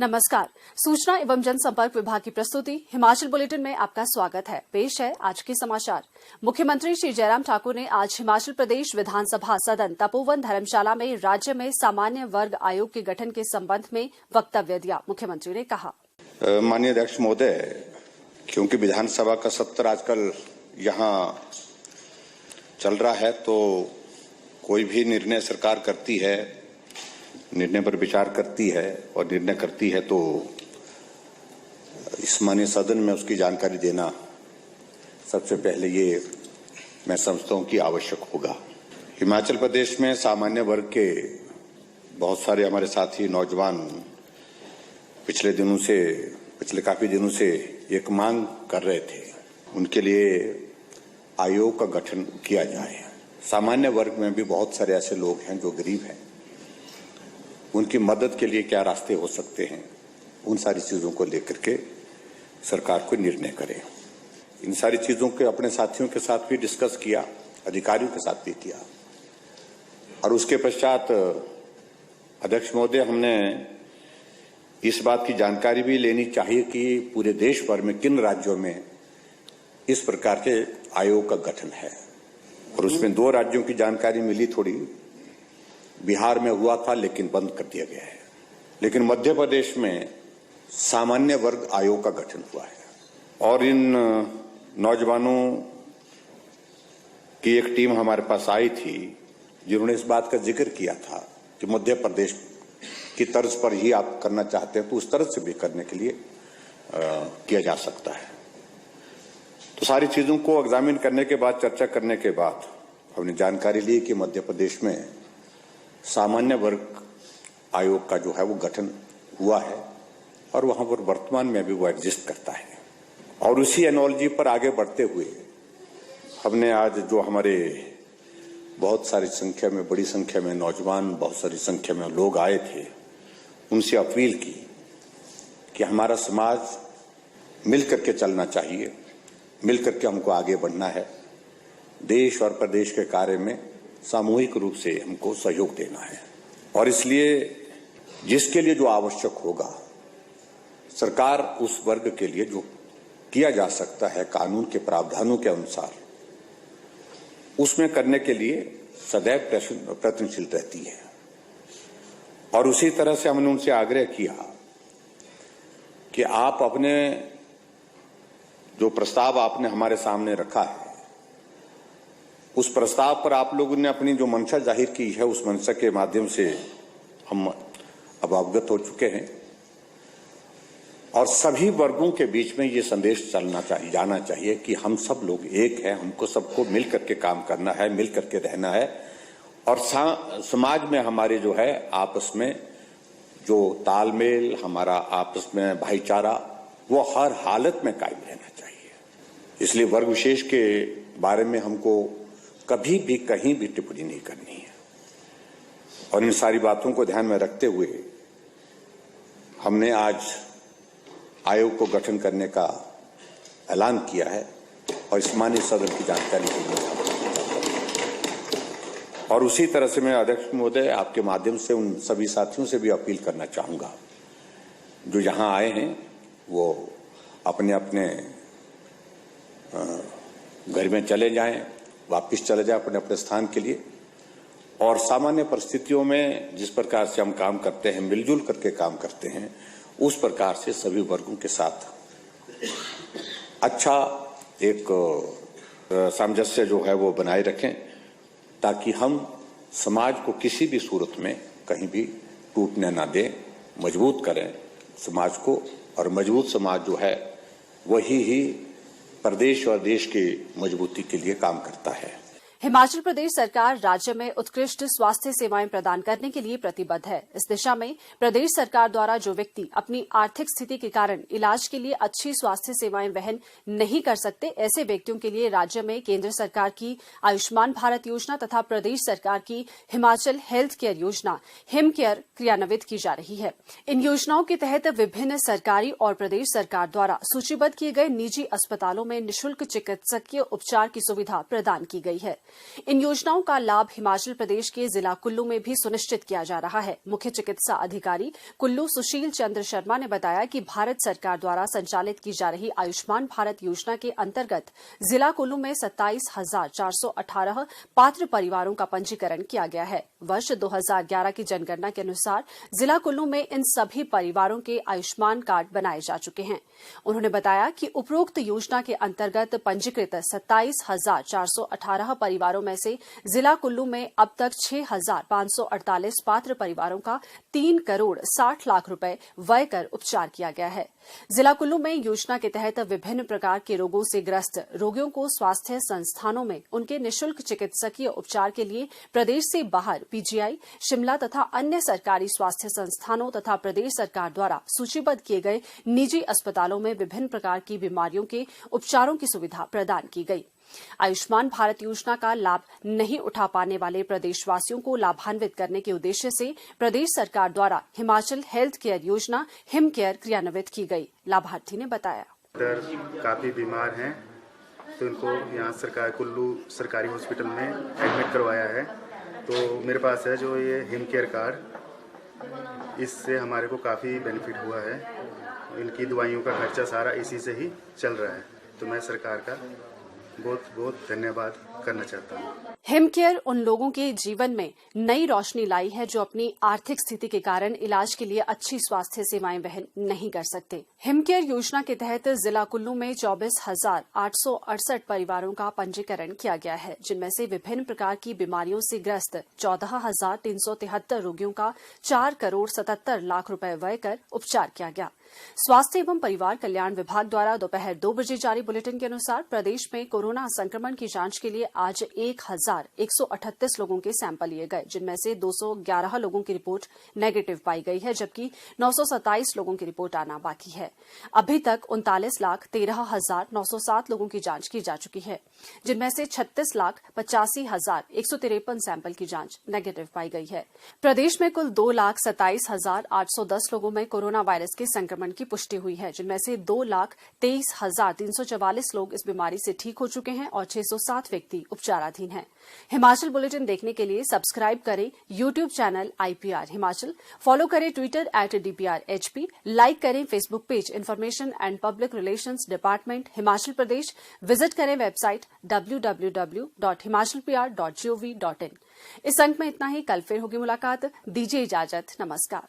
नमस्कार। सूचना एवं जनसंपर्क विभाग की प्रस्तुति हिमाचल बुलेटिन में आपका स्वागत है। पेश है आज के समाचार। मुख्यमंत्री श्री जयराम ठाकुर ने आज हिमाचल प्रदेश विधानसभा सदन तपोवन धर्मशाला में राज्य में सामान्य वर्ग आयोग के गठन के संबंध में वक्तव्य दिया। मुख्यमंत्री ने कहा, माननीय अध्यक्ष महोदय, क्योंकि विधानसभा का सत्र आजकल यहाँ चल रहा है, तो कोई भी निर्णय सरकार करती है, निर्णय पर विचार करती है और निर्णय करती है, तो इस माननीय सदन में उसकी जानकारी देना सबसे पहले ये मैं समझता हूँ कि आवश्यक होगा। हिमाचल प्रदेश में सामान्य वर्ग के बहुत सारे हमारे साथी नौजवान पिछले काफी दिनों से एक मांग कर रहे थे, उनके लिए आयोग का गठन किया जाए। सामान्य वर्ग में भी बहुत सारे ऐसे लोग हैं जो गरीब हैं, उनकी मदद के लिए क्या रास्ते हो सकते हैं, उन सारी चीजों को लेकर के सरकार को निर्णय करे। इन सारी चीजों के अपने साथियों के साथ भी डिस्कस किया, अधिकारियों के साथ भी किया, और उसके पश्चात अध्यक्ष महोदय, हमने इस बात की जानकारी भी लेनी चाहिए कि पूरे देश भर में किन राज्यों में इस प्रकार के आयोग का गठन है, और उसमें 2 राज्यों की जानकारी मिली। थोड़ी बिहार में हुआ था लेकिन बंद कर दिया गया है, लेकिन मध्य प्रदेश में सामान्य वर्ग आयोग का गठन हुआ है। और इन नौजवानों की एक टीम हमारे पास आई थी, जिन्होंने इस बात का जिक्र किया था कि मध्य प्रदेश की तर्ज पर ही आप करना चाहते हैं तो उस तरह से भी करने के लिए किया जा सकता है। तो सारी चीजों को एग्जामिन करने के बाद, चर्चा करने के बाद हमने जानकारी ली कि मध्य प्रदेश में सामान्य वर्ग आयोग का जो है वो गठन हुआ है और वहां पर वर्तमान में भी वो एग्जिस्ट करता है। और उसी एनोलॉजी पर आगे बढ़ते हुए हमने आज जो हमारे बहुत सारी संख्या में, बड़ी संख्या में नौजवान, बहुत सारी संख्या में लोग आए थे, उनसे अपील की कि हमारा समाज मिल करके चलना चाहिए, मिल करके हमको आगे बढ़ना है, देश और प्रदेश के कार्य में सामूहिक रूप से हमको सहयोग देना है। और इसलिए जिसके लिए जो आवश्यक होगा, सरकार उस वर्ग के लिए जो किया जा सकता है कानून के प्रावधानों के अनुसार, उसमें करने के लिए सदैव प्रयत्नशील रहती है। और उसी तरह से हमने उनसे आग्रह किया कि आप अपने जो प्रस्ताव आपने हमारे सामने रखा है, उस प्रस्ताव पर आप लोगों ने अपनी जो मंशा जाहिर की है, उस मंशा के माध्यम से हम अब अवगत हो चुके हैं। और सभी वर्गों के बीच में ये संदेश जाना चाहिए कि हम सब लोग एक हैं, हमको सबको मिल करके काम करना है, मिल करके रहना है, और समाज में हमारे जो है आपस में जो तालमेल, हमारा आपस में भाईचारा, वो हर हालत में कायम रहना चाहिए। इसलिए वर्ग विशेष के बारे में हमको कभी भी कहीं भी टिप्पणी नहीं करनी है। और इन सारी बातों को ध्यान में रखते हुए हमने आज आयोग को गठन करने का ऐलान किया है और इस माननीय सदन की जानकारी के लिए। और उसी तरह से मैं अध्यक्ष महोदय आपके माध्यम से उन सभी साथियों से भी अपील करना चाहूंगा जो यहाँ आए हैं, वो अपने अपने घर में चले जाएं, वापिस चले जाएं अपने अपने स्थान के लिए। और सामान्य परिस्थितियों में जिस प्रकार से हम काम करते हैं, मिलजुल करके काम करते हैं, उस प्रकार से सभी वर्गों के साथ अच्छा एक सामंजस्य जो है वो बनाए रखें, ताकि हम समाज को किसी भी सूरत में कहीं भी टूटने ना दें, मजबूत करें समाज को। और मजबूत समाज जो है वही ही प्रदेश और देश की मजबूती के लिए काम करता है। हिमाचल प्रदेश सरकार राज्य में उत्कृष्ट स्वास्थ्य सेवाएं प्रदान करने के लिए प्रतिबद्ध है। इस दिशा में प्रदेश सरकार द्वारा जो व्यक्ति अपनी आर्थिक स्थिति के कारण इलाज के लिए अच्छी स्वास्थ्य सेवाएं वहन नहीं कर सकते, ऐसे व्यक्तियों के लिए राज्य में केंद्र सरकार की आयुष्मान भारत योजना तथा प्रदेश सरकार की हिमाचल हेल्थ केयर योजना हिम केयर क्रियान्वित की जा रही है। इन योजनाओं के तहत विभिन्न सरकारी और प्रदेश सरकार द्वारा सूचीबद्ध किए गए निजी अस्पतालों में निःशुल्क चिकित्सकीय उपचार की सुविधा प्रदान की गई है। इन योजनाओं का लाभ हिमाचल प्रदेश के जिला कुल्लू में भी सुनिश्चित किया जा रहा है। मुख्य चिकित्सा अधिकारी कुल्लू सुशील चंद्र शर्मा ने बताया कि भारत सरकार द्वारा संचालित की जा रही आयुष्मान भारत योजना के अंतर्गत जिला कुल्लू में 27,418 पात्र परिवारों का पंजीकरण किया गया है। वर्ष 2011 की जनगणना के अनुसार जिला कुल्लू में इन सभी परिवारों के आयुष्मान कार्ड बनाए जा चुके हैं। उन्होंने बताया कि उपरोक्त योजना के अंतर्गत पंजीकृत 27,418 परिवारों में से जिला कुल्लू में अब तक 6,548 पात्र परिवारों का 3 करोड़ 60 लाख रुपए व्यय कर उपचार किया गया है। जिला कुल्लू में योजना के तहत विभिन्न प्रकार के रोगों से ग्रस्त रोगियों को स्वास्थ्य संस्थानों में उनके निःशुल्क चिकित्सकीय उपचार के लिए प्रदेश से बाहर पीजीआई, शिमला तथा अन्य सरकारी स्वास्थ्य संस्थानों तथा प्रदेश सरकार द्वारा सूचीबद्ध किए गए निजी अस्पतालों में विभिन्न प्रकार की बीमारियों के उपचारों की सुविधा प्रदान की गई। आयुष्मान भारत योजना का लाभ नहीं उठा पाने वाले प्रदेशवासियों को लाभान्वित करने के उद्देश्य से प्रदेश सरकार द्वारा हिमाचल हेल्थ केयर योजना हिम केयर क्रियान्वित की गई। लाभार्थी ने बताया, काफी बीमार हैं तो इनको यहाँ सरकार कुल्लू सरकारी हॉस्पिटल में एडमिट करवाया है। तो मेरे पास है जो ये हिम केयर कार्ड, इससे हमारे को काफ़ी बेनिफिट हुआ है। इनकी दवाइयों का खर्चा सारा इसी से ही चल रहा है। तो मैं सरकार का बहुत बहुत धन्यवाद करना चाहता हूँ। हिम केयर उन लोगों के जीवन में नई रोशनी लाई है जो अपनी आर्थिक स्थिति के कारण इलाज के लिए अच्छी स्वास्थ्य सेवाएं वहन नहीं कर सकते। हिम केयर योजना के तहत जिला कुल्लू में 24,868 परिवारों का पंजीकरण किया गया है, जिनमें से विभिन्न प्रकार की बीमारियों से ग्रस्त 14,373 रोगियों का 4 करोड़ 77 लाख रुपए व्यय कर उपचार किया गया। स्वास्थ्य एवं परिवार कल्याण विभाग द्वारा दोपहर 2 बजे जारी बुलेटिन के अनुसार प्रदेश में कोरोना संक्रमण की जांच के लिए आज 1,138 लोगों के सैंपल लिए गए, जिनमें से 211 लोगों की रिपोर्ट नेगेटिव पाई गई है, जबकि 927 लोगों की रिपोर्ट आना बाकी है। अभी तक 39,13,907 लोगों की जांच की जा चुकी है, जिनमें से 36,85,153 सैंपल की जांच नेगेटिव पाई गई है। प्रदेश में कुल 2,27,810 लोगों में कोरोना वायरस के संक्रमण की पुष्टि हुई है, जिनमें से 2,23,344 लोग इस बीमारी से ठीक हो चुके हैं और 607 व्यक्ति उपचाराधीन हैं। हिमाचल बुलेटिन देखने के लिए सब्सक्राइब करें YouTube channel IPR Himachal, follow करें ट्विटर @DPRHP, लाइक करें Facebook page information and public relations department Himachal Pradesh, visit करें वेबसाइट www.himachalpr.gov.in। इस अंक में इतना ही। कल फिर होगी मुलाकात। दीजिए इजाजत। नमस्कार।